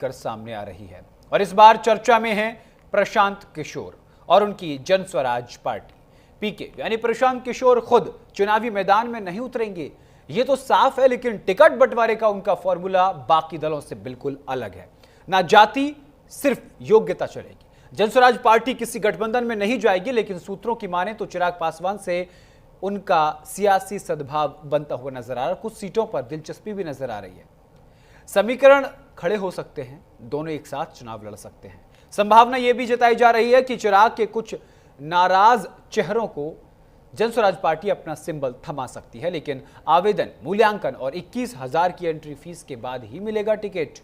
कर सामने आ रही है और इस बार चर्चा में है प्रशांत किशोर और उनकी जन स्वराज पार्टी पीके, यानी प्रशांत किशोर खुद चुनावी मैदान में नहीं उतरेंगे, ये तो साफ है। लेकिन टिकट बंटवारे का उनका फॉर्मूला बाकी दलों से बिल्कुल अलग है। ना जाति, सिर्फ योग्यता चलेगी। जन स्वराज पार्टी किसी गठबंधन में नहीं जाएगी, लेकिन सूत्रों की माने तो चिराग पासवान से उनका सियासी सद्भाव बनता हुआ नजर आ रहा है। कुछ सीटों पर दिलचस्पी भी नजर आ रही है। समीकरण खड़े हो सकते हैं, दोनों एक साथ चुनाव लड़ सकते हैं। संभावना यह भी जताई जा रही है कि चिराग के कुछ नाराज चेहरों को जन स्वराज पार्टी अपना सिंबल थमा सकती है, लेकिन आवेदन, मूल्यांकन और 21,000 की एंट्री फीस के बाद ही मिलेगा टिकट।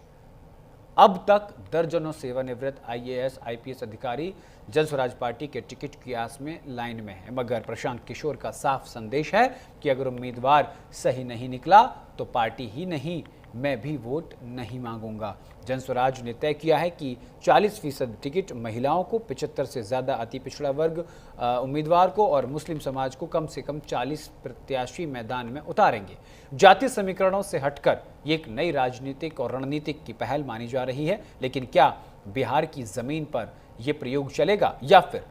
अब तक दर्जनों सेवानिवृत्त IAS IPS अधिकारी जन स्वराज पार्टी के टिकट की आस में लाइन में है, मगर प्रशांत किशोर का साफ संदेश है कि अगर उम्मीदवार सही नहीं निकला तो पार्टी ही नहीं, मैं भी वोट नहीं मांगूंगा। जन स्वराज ने तय किया है कि 40% टिकट महिलाओं को, 75 से ज्यादा अति पिछड़ा वर्ग उम्मीदवार को और मुस्लिम समाज को कम से कम 40 प्रत्याशी मैदान में उतारेंगे। जातीय समीकरणों से हटकर ये एक नई राजनीतिक और रणनीतिक की पहल मानी जा रही है। लेकिन क्या बिहार की जमीन पर यह प्रयोग चलेगा या फिर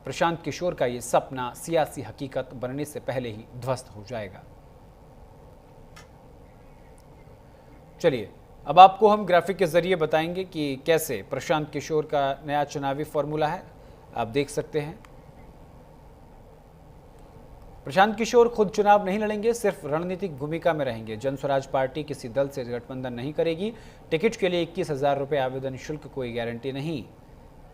प्रशांत किशोर का ये सपना सियासी हकीकत बनने से पहले ही ध्वस्त हो जाएगा? चलिए अब आपको हम ग्राफिक के जरिए बताएंगे कि कैसे प्रशांत किशोर का नया चुनावी फॉर्मूला है। आप देख सकते हैं प्रशांत किशोर खुद चुनाव नहीं लड़ेंगे, सिर्फ रणनीतिक भूमिका में रहेंगे। जन स्वराज पार्टी किसी दल से गठबंधन नहीं करेगी। टिकट के लिए 21,000 रुपये आवेदन शुल्क, कोई गारंटी नहीं।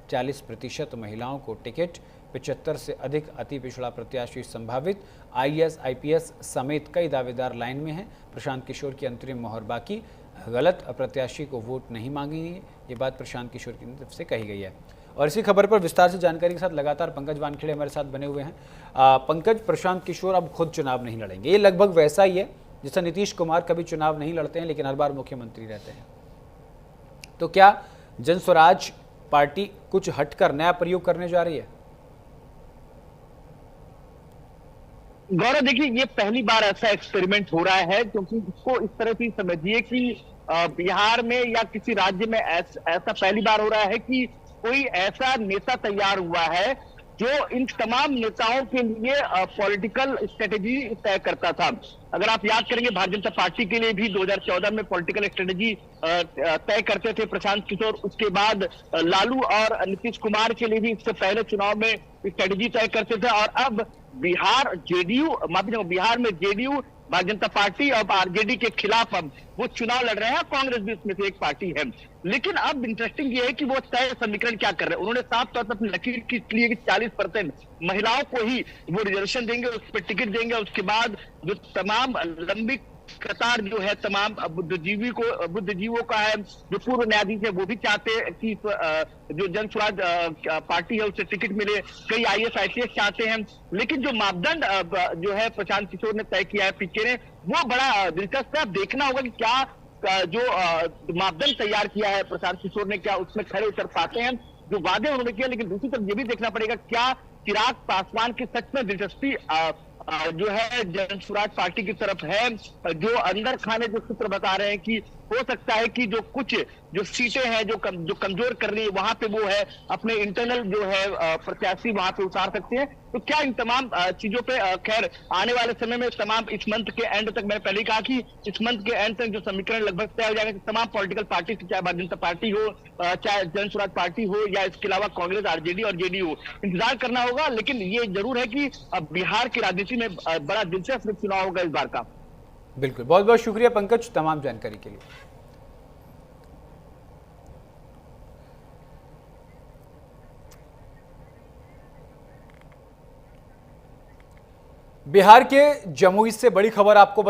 40% महिलाओं को टिकट, 75 से अधिक अति पिछड़ा प्रत्याशी संभावित, IAS IPS समेत कई दावेदार लाइन में हैं। प्रशांत किशोर की अंतरिम मोहर बाकी, गलत प्रत्याशी को वोट नहीं मांगेंगे, ये बात प्रशांत किशोर की तरफ से कही गई है। और इसी खबर पर विस्तार से जानकारी के साथ लगातार पंकज वानखेड़े हमारे साथ बने हुए हैं। पंकज, प्रशांत किशोर अब खुद चुनाव नहीं लड़ेंगे, ये लगभग वैसा ही है जैसा नीतीश कुमार कभी चुनाव नहीं लड़ते हैं लेकिन हर बार मुख्यमंत्री रहते हैं। तो क्या जन स्वराज पार्टी कुछ हटकर नया प्रयोग करने जा रही है? गौरव, देखिए, ये पहली बार ऐसा एक्सपेरिमेंट हो रहा है, क्योंकि इसको इस तरह से समझिए कि बिहार में या किसी राज्य में ऐसा पहली बार हो रहा है कि कोई ऐसा नेता तैयार हुआ है जो इन तमाम नेताओं के लिए पॉलिटिकल स्ट्रेटेजी तय करता था। अगर आप याद करेंगे, भारतीय जनता पार्टी के लिए भी 2014 में पॉलिटिकल स्ट्रेटेजी तय करते थे प्रशांत किशोर। उसके बाद लालू और नीतीश कुमार के लिए भी इससे पहले चुनाव में स्ट्रेटेजी तय करते थे। और अब बिहार में जेडीयू, भारतीय जनता पार्टी और आरजेडी के खिलाफ अब वो चुनाव लड़ रहे हैं। कांग्रेस भी उसमें से एक पार्टी है। लेकिन अब इंटरेस्टिंग ये है कि वो तय समीकरण क्या कर रहे हैं। उन्होंने साफ तौर पर अपनी लकीर खींच ली है कि 40% महिलाओं को ही वो रिजर्वेशन देंगे, उस पर टिकट देंगे। उसके बाद जो तमाम लंबी कतार जो है तमाम बुद्धिजीवियों का है, जो पूर्व न्यायाधीश है, वो भी चाहते हैं कि जो जन स्वराज पार्टी है उससे टिकट मिले। कई IAS IPS चाहते हैं। लेकिन जो मापदंड जो है प्रशांत किशोर ने तय किया है पीके ने, वो बड़ा दिलचस्प है। अब देखना होगा कि क्या जो मापदंड तैयार किया है प्रशांत किशोर ने, क्या उसमें खरे उतर पाते हैं जो वादे उन्होंने किया। लेकिन दूसरी तरफ ये भी देखना पड़ेगा, क्या चिराग पासवान की सच में दिलचस्पी जो है जन स्वराज पार्टी की तरफ है। जो अंदर खाने जो सूत्र बता रहे हैं कि हो सकता है कि जो सीटें हैं जो कमजोर कर रही है, वहां पे वो है अपने इंटरनल जो है प्रत्याशी वहां पे उतार सकते हैं। तो क्या इन तमाम चीजों पे खैर आने वाले समय में तमाम इस मंथ के एंड तक, मैंने पहले कहा कि इस मंथ के एंड तक जो समीकरण लगभग तय हो जाएगा, तमाम पॉलिटिकल पार्टी, चाहे भारतीय जनता पार्टी हो, चाहे जन स्वराज पार्टी हो, या इसके अलावा कांग्रेस, आरजेडी और जेडीयू, इंतजार करना होगा। लेकिन ये जरूर है कि अब बिहार की राजनीति में बड़ा दिलचस्प चुनाव होगा इस बार का। बिल्कुल, बहुत बहुत शुक्रिया पंकज तमाम जानकारी के लिए। बिहार के जमुई से बड़ी खबर आपको